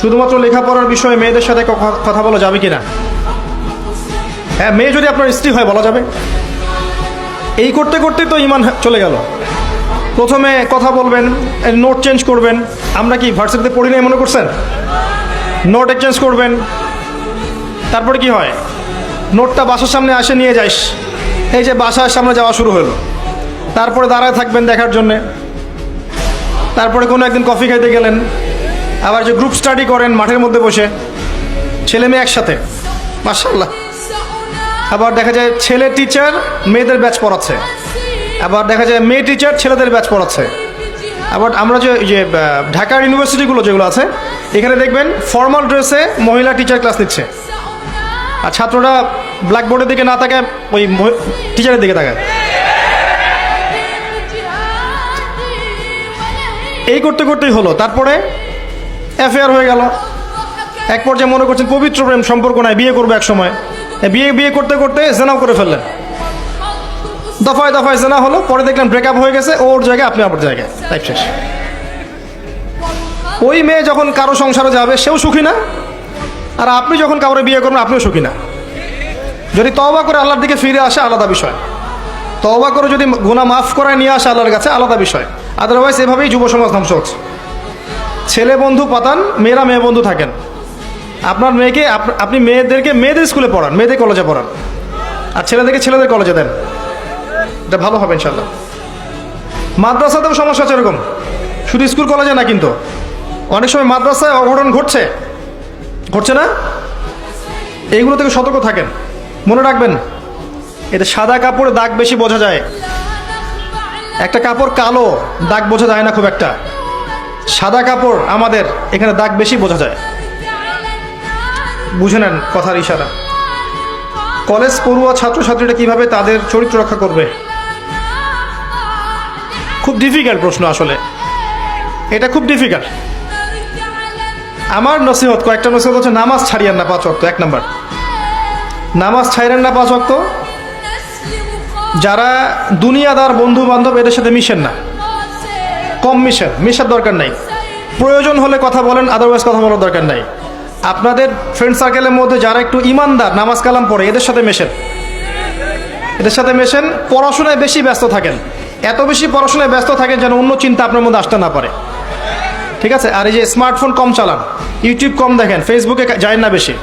শুধুমাত্র লেখাপড়ার বিষয়ে মেয়েদের সাথে কথা বলা যাবে কিনা? হ্যাঁ, মেয়ে যদি আপনার স্ত্রী হয় বলা যাবে। এই করতে করতেই তো ইমান চলে গেল। প্রথমে কথা বলবেন, নোট চেঞ্জ করবেন। আমরা কি ভার্সিটিতে পড়ি নাই মনে করছেন? নোট এক্সচেঞ্জ করবেন। তারপরে কি হয়, নোটটা বাসার সামনে আসে নিয়ে যাইস, এই যে বাসার সামনে যাওয়া শুরু হলো। তারপরে দাঁড়ায় থাকবেন দেখার জন্যে। তারপরে কোনো একদিন কফি খাইতে গেলেন, আবার যে গ্রুপ স্টাডি করেন মাঠের মধ্যে বসে, ছেলে মেয়ে একসাথে, মাশাআল্লাহ। আবার দেখা যায় ছেলে টিচার মেয়েদের ব্যাচ পড়াচ্ছে, আবার দেখা যায় মেয়ে টিচার ছেলেদের ব্যাচ পড়াচ্ছে। আবার আমরা যে ঢাকার ইউনিভার্সিটিগুলো যেগুলো আছে, এখানে দেখবেন ফর্মাল ড্রেসে মহিলা টিচার ক্লাস নিচ্ছে, আর ছাত্ররা ব্ল্যাকবোর্ডের দিকে না তাকায় ওই টিচারের দিকে তাকায়। এই করতে করতেই হলো, তারপরে অ্যাফেয়ার হয়ে গেল। এক পর্যায়ে মনে করছেন পবিত্র প্রেম সম্পর্ক নাই, বিয়ে করবো এক সময়। বিয়ে করতে করতে জেনাও করে ফেললেন, দফায় দফায় জেনা হলো। পরে দেখলেন ব্রেকআপ হয়ে গেছে, ওর জায়গায় আপনি আপনার জায়গায়, লাইফ শেষ। ওই মেয়ে যখন কারো সংসারে যাবে সেও সুখী না, আর আপনি যখন কাউরে বিয়ে করবেন আপনিও সুখী না। যদি তওবা করে আল্লাহর দিকে ফিরে আসে আলাদা বিষয়, তওবা করে যদি গুনাহ মাফ করায় নিয়ে আসে আল্লাহর কাছে আলাদা বিষয়। আদারওয়াইজ এভাবেই যুব সমাজ ধ্বংস হচ্ছে। ছেলে বন্ধু পাতান, মেয়েরা মেয়ে বন্ধু থাকেন। আপনার মেয়েকে আপনি মেয়েদেরকে মেয়েদের স্কুলে পড়ান, মেয়েদের কলেজে পড়ান, আর ছেলেদেরকে ছেলেদের কলেজে দেন, এটা ভালো হবে ইনশাল্লাহ। মাদ্রাসাতেও সমস্যা আছে এরকম, শুধু স্কুল কলেজে না, কিন্তু অনেক সময় মাদ্রাসায় অঘটন ঘটছে না? এইগুলো থেকে সতর্ক থাকেন। মনে রাখবেন, এতে সাদা কাপড়ে দাগ বেশি বোঝা যায়, একটা কাপড় কালো দাগ বোঝা যায় না খুব একটা। সাদা কাপড় আমাদের এখানে দাগ বেশি বোঝা যায়, বুঝে নেন কথার ইশারা। কলেজ পড়ুয়া ছাত্রছাত্রীরা কিভাবে তাদের চরিত্র রক্ষা করবে? খুব ডিফিকাল্ট প্রশ্ন আসলে, এটা খুব ডিফিকাল্ট। আমার নসিহত, কয়েকটা নসিহত হচ্ছে, নামাজ ছাড়িয়েন না 5 ওয়াক্ত। 1 নাম্বার, নামাজ ছাড়েন না 5 ওয়াক্ত। যারা দুনিয়াদার বন্ধু বান্ধব এদের সাথে মিশেন না, কম মিশার দরকার নাই। প্রয়োজন হলে কথা বলেন, আদারওয়াইজ কথা বলার দরকার নাই। আপনাদের ফ্রেন্ড সার্কেলের মধ্যে যারা একটু ইমানদার, নামাজ কালাম পড়ে, এদের সাথে মেশেন। পড়াশোনায় বেশি ব্যস্ত থাকেন, এত বেশি পড়াশোনায় ব্যস্ত থাকেন যেন অন্য চিন্তা আপনার মধ্যে আসতে না পারে, ঠিক আছে? আর এই যে স্মার্টফোন কম চালান, ইউটিউব কম দেখেন, ফেসবুকে যায় না বেশি।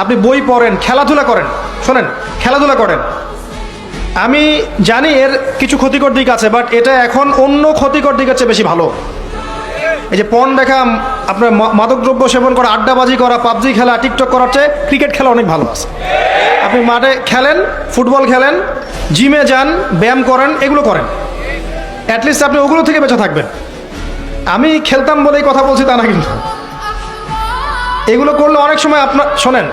আপনি বই পড়েন, খেলাধুলা করেন। শোনেন, খেলাধুলা করেন। আমি জানি এর কিছু ক্ষতিকর দিক আছে, বাট এটা এখন অন্য ক্ষতিকর দিকের চেয়ে বেশি ভালো। এই যে পর্ন দেখা, আপনার মাদকদ্রব্য সেবন করা, আড্ডাবাজি করা, পাবজি খেলা, টিকটক করার চেয়ে ক্রিকেট খেলা অনেক ভালো আছে। আপনি মাঠে খেলেন, ফুটবল খেলেন, জিমে যান, ব্যায়াম করেন, এগুলো করেন। অ্যাটলিস্ট আপনি ওগুলো থেকে বেঁচে থাকবেন। আমি খেলতাম বলেই কথা বলছি তা না, কিন্তু এগুলো করলে অনেক সময় আপনার, শোনেন,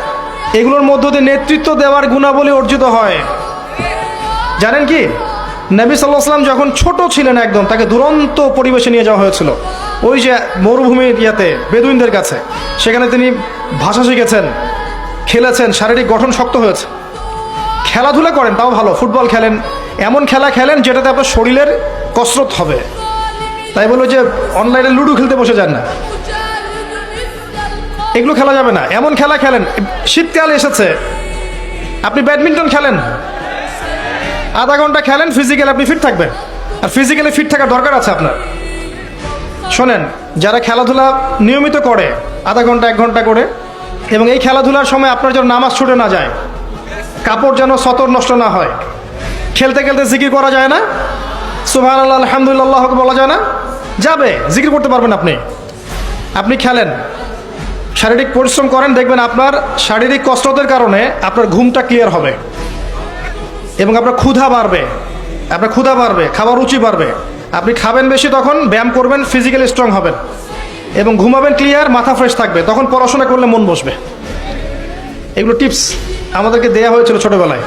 এগুলোর মধ্য দিয়ে নেতৃত্ব দেওয়ার গুণাবলী অর্জিত হয়। জানেন কি, নবী সাল্লাল্লাহু আলাইহি ওয়াসাল্লাম যখন ছোট ছিলেন একদম, তাকে দুরন্ত পরিবেশে নিয়ে যাওয়া হয়েছিল, ওই যে মরুভূমির বেদুইনদের কাছে। সেখানে তিনি ভাষা শিখেছেন, খেলেছেন, শারীরিক গঠন শক্ত হয়েছে। খেলাধুলা করেন, তাও ভালো, ফুটবল খেলেন, এমন খেলা খেলেন যেটাতে আপনার শরীরের কসরত হবে। তাই বলো যে অনলাইনে লুডো খেলতে বসে যান না, এগুলো খেলা যাবে না। এমন খেলা খেলেন, শীতকাল এসেছে, আপনি ব্যাডমিন্টন খেলেন, আধা ঘন্টা খেলেন, ফিজিক্যালি আপনি ফিট থাকবেন। আর ফিজিক্যালি ফিট থাকার দরকার আছে আপনার। শোনেন, যারা খেলাধুলা নিয়মিত করে আধা ঘন্টা 1 ঘন্টা করে, এবং এই খেলাধুলার সময় আপনার যেন নামাজ ছুটে না যায়, কাপড় যেন সতর নষ্ট না হয়, খেলতে খেলতে জিকির করা যায় না, সুবহানাল্লাহ আলহামদুলিল্লাহ বলা যায় না, যাবে, জিকির করতে পারবেন আপনি খেলেন, শারীরিক পরিশ্রম করেন, দেখবেন আপনার শারীরিক কসরতের কারণে আপনার ঘুমটা ক্লিয়ার হবে, এবং আপনার ক্ষুধা বাড়বে, খাবার রুচি বাড়বে। আপনি খাবেন বেশি, তখন ব্যায়াম করবেন, ফিজিক্যালি স্ট্রং হবেন, এবং ঘুমাবেন ক্লিয়ার, মাথা ফ্রেশ থাকবে, তখন পড়াশোনা করলে মন বসবে। এগুলো টিপস আমাদেরকে দেয়া হয়েছিল ছোটবেলায়।